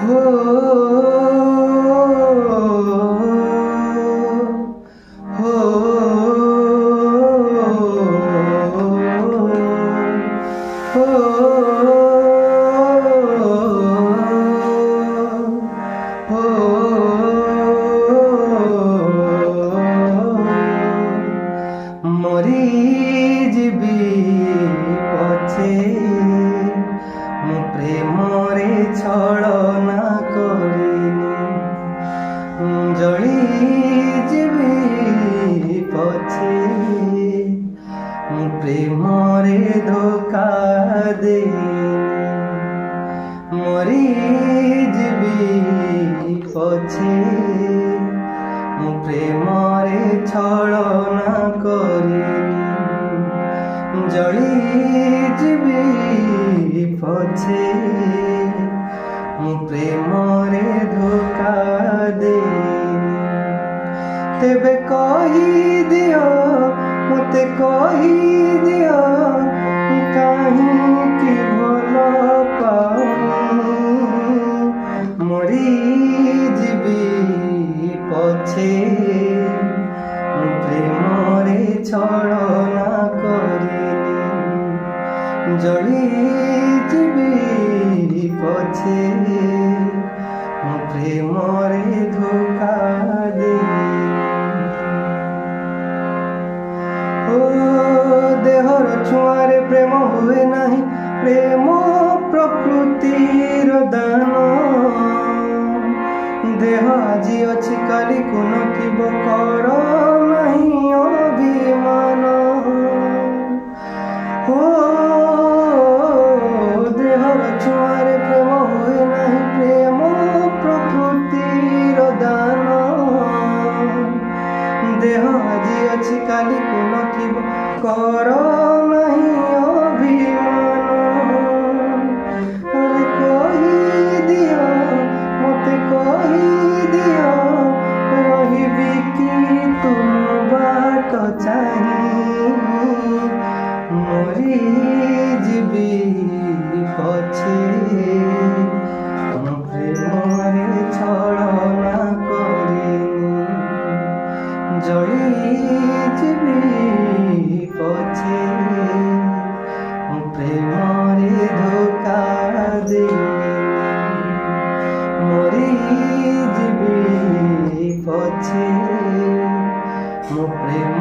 हो हो मरी जीवी पछे मु प्रेम रे छलना करिनी जली जीवी पछे मु प्रेम रे धोखा देनी मरी जीवी पछे मु प्रेम रे छलना करिनी जली जीवी पछे मु प्रेम रे धोखा देनी तेबे कही दियो मते कही दियो काहींकि भल पाऊनी मरी जीवी पछे मु प्रेम रे छलना करिनी जली जीवी पछे मु प्रेम रे धोखा देनी ओ देहर छुआरे प्रेम हुए नहीं प्रेम प्रकृतिर दान देह आज अच्छी काली को नथिब कर नहीं अभिमान हो देहर छुआरे प्रेम हुए नहीं प्रेम प्रकृतिर दान देह आज अच्छी काली को नथिब कर नहीं अभिमान अरे कही दियो मते कही दियो रहिबी कि तुम बाट चाही मरी जीवी पछे मु प्रेम रे छलना करिनी जली जीवी पछे मु प्रेम रे धोखा देनी मरी जीवी पछे मु प्रेम